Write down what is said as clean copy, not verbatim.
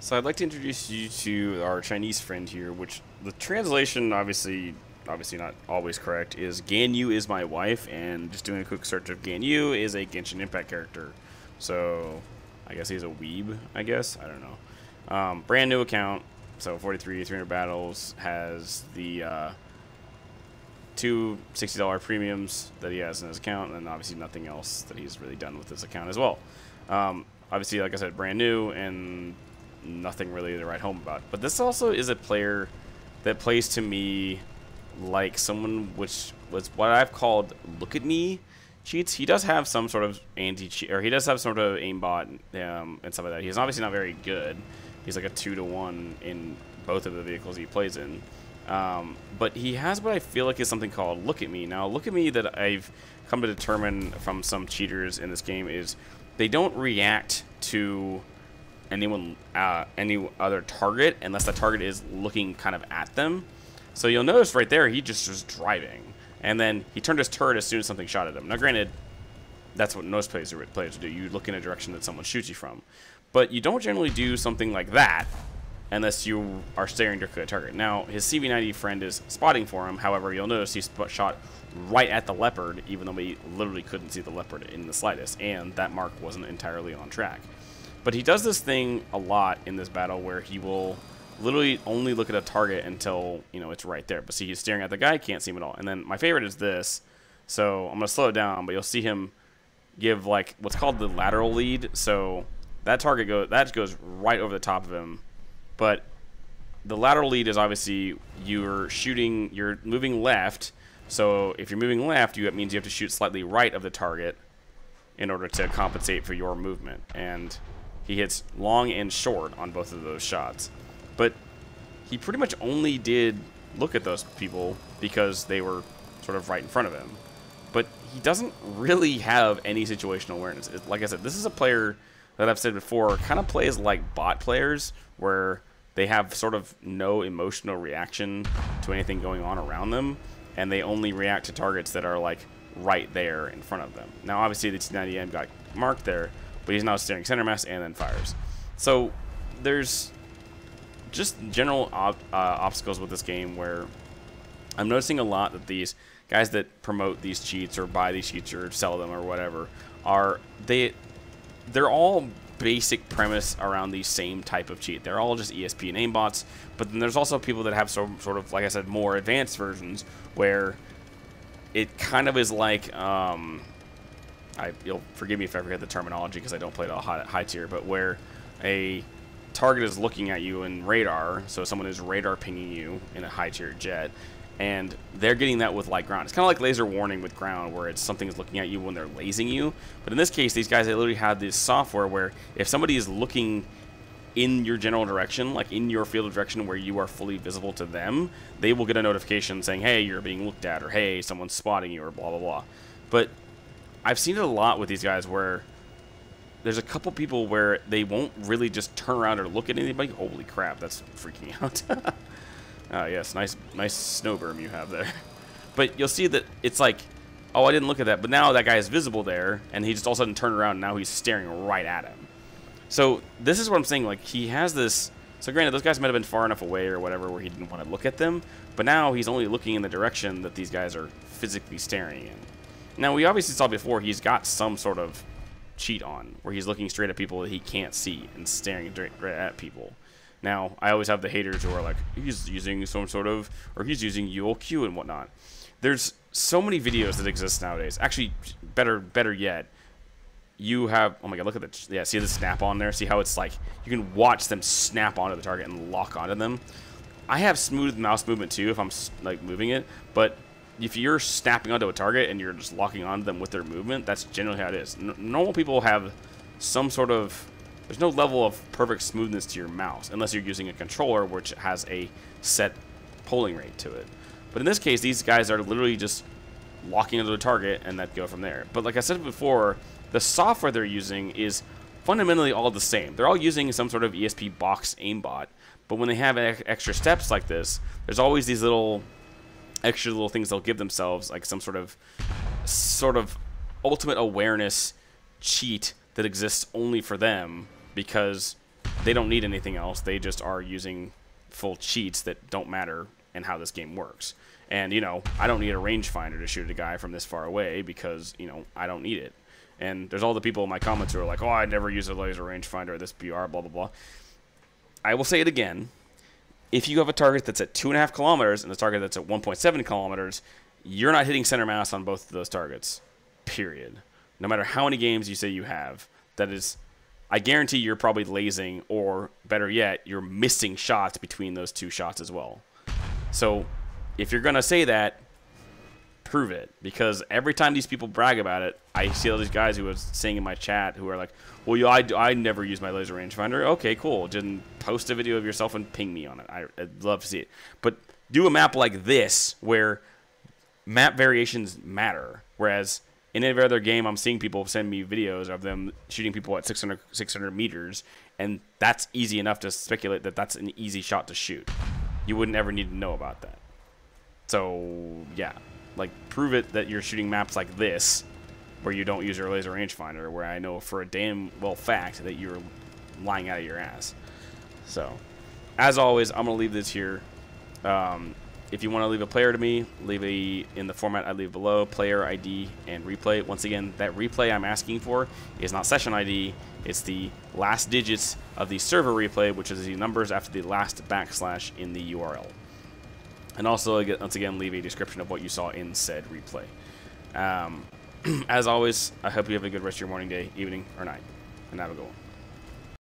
So I'd like to introduce you to our Chinese friend here, which the translation obviously not always correct, is Ganyu is my wife, and just doing a quick search of Ganyu is a Genshin Impact character. So I guess he's a weeb, I guess. I don't know. Brand new account, so 300 battles, has the two $60 premiums that he has in his account, and then obviously nothing else that he's really done with his account as well. Obviously, like I said, brand new, and nothing really to write home about. But this also is a player that plays to me like someone which was what I've called look at me cheats. He does have some sort of anti-cheat, or he does have some sort of aimbot and stuff like that. He's obviously not very good. He's like a 2-to-1 in both of the vehicles he plays in. But he has what I feel like is something called look at me. Now, look at me that I've come to determine from some cheaters in this game is they don't react to any other target unless that target is looking kind of at them. So you'll notice right there he just was driving, and then he turned his turret as soon as something shot at him. Now granted, that's what most players do. You look in a direction that someone shoots you from, but you don't generally do something like that unless you are staring directly at a target. Now his CV90 friend is spotting for him. However, you'll notice he shot right at the leopard, even though we literally couldn't see the leopard in the slightest, and that mark wasn't entirely on track. But he does this thing a lot in this battle where he will literally only look at a target until, you know, it's right there. But see, he's staring at the guy, can't see him at all. And then my favorite is this. So I'm going to slow it down, but you'll see him give like what's called the lateral lead. So that target goes right over the top of him. But the lateral lead is obviously you're moving left. So if you're moving left, it means you have to shoot slightly right of the target in order to compensate for your movement. And he hits long and short on both of those shots. But he pretty much only did look at those people because they were sort of right in front of him. But he doesn't really have any situational awareness. Like I said, this is a player that I've said before kind of plays like bot players, where they have sort of no emotional reaction to anything going on around them, and they only react to targets that are like right there in front of them. Now obviously the T90M got marked there, but he's now steering center mass and then fires. So there's just general obstacles with this game where I'm noticing a lot that these guys that promote these cheats or buy these cheats or sell them or whatever they're all basic premise around the same type of cheat. They're all just ESP and aimbots, but then there's also people that have some sort of, like I said, more advanced versions where it kind of is like you'll forgive me if I forget the terminology because I don't play it all high tier, but where a target is looking at you in radar, so someone is radar pinging you in a high tier jet, and they're getting that with light ground. It's kind of like laser warning with ground, where it's something is looking at you when they're lasing you. But in this case, these guys, they literally have this software where if somebody is looking in your general direction, like in your field of direction where you are fully visible to them, they will get a notification saying, hey, you're being looked at, or hey, someone's spotting you, or blah, blah, blah. But I've seen it a lot with these guys where there's a couple people where they won't really just turn around or look at anybody. Holy crap, that's freaking out. Yes, nice snow berm you have there. But you'll see that it's like, oh, I didn't look at that, but now that guy is visible there, and he just all of a sudden turned around, and now he's staring right at him. So this is what I'm saying, like, he has this. So granted, those guys might have been far enough away or whatever where he didn't want to look at them, but now he's only looking in the direction that these guys are physically staring in. Now, we obviously saw before he's got some sort of cheat on, where he's looking straight at people that he can't see and staring right at people. Now, I always have the haters who are like, he's using some sort of, or he's using ULQ and whatnot. There's so many videos that exist nowadays. Actually, better yet, you have, oh my god, look at the, yeah, see the snap on there? See how it's like, you can watch them snap onto the target and lock onto them. I have smooth mouse movement too if I'm like moving it, but if you're snapping onto a target and you're just locking onto them with their movement, that's generally how it is. Normal people have some sort of, there's no level of perfect smoothness to your mouse unless you're using a controller which has a set polling rate to it. But in this case, these guys are literally just locking onto a target and that go from there. But like I said before, the software they're using is fundamentally all the same. They're all using some sort of ESP box aimbot, but when they have extra steps like this, there's always these extra little things they'll give themselves, like some sort of ultimate awareness cheat that exists only for them, because they don't need anything else. They just are using full cheats that don't matter in how this game works. And, you know, I don't need a rangefinder to shoot a guy from this far away because, you know, I don't need it. And there's all the people in my comments who are like, oh, I never use a laser rangefinder or this BR, blah, blah, blah. I will say it again. If you have a target that's at 2.5 kilometers and a target that's at 1.7 kilometers, you're not hitting center mass on both of those targets, period. No matter how many games you say you have, that is, I guarantee you're probably lasing, or better yet, you're missing shots between those two shots as well. So if you're going to say that, prove it. Because every time these people brag about it, I see all these guys who are saying in my chat who are like, well, I never use my laser rangefinder. Okay, cool. Just post a video of yourself and ping me on it. I'd love to see it. But do a map like this where map variations matter. Whereas in every other game, I'm seeing people send me videos of them shooting people at 600 meters, and that's easy enough to speculate that that's an easy shot to shoot. You wouldn't ever need to know about that. So, yeah. Like, prove it that you're shooting maps like this, where you don't use your laser rangefinder, where I know for a damn well fact that you're lying out of your ass. So, as always, I'm going to leave this here. If you want to leave a player to me, leave in the format I leave below, player ID and replay. Once again, that replay I'm asking for is not session ID. It's the last digits of the server replay, which is the numbers after the last backslash in the URL. And also, once again, leave a description of what you saw in said replay. As always, I hope you have a good rest of your morning, day, evening, or night. And have a good one.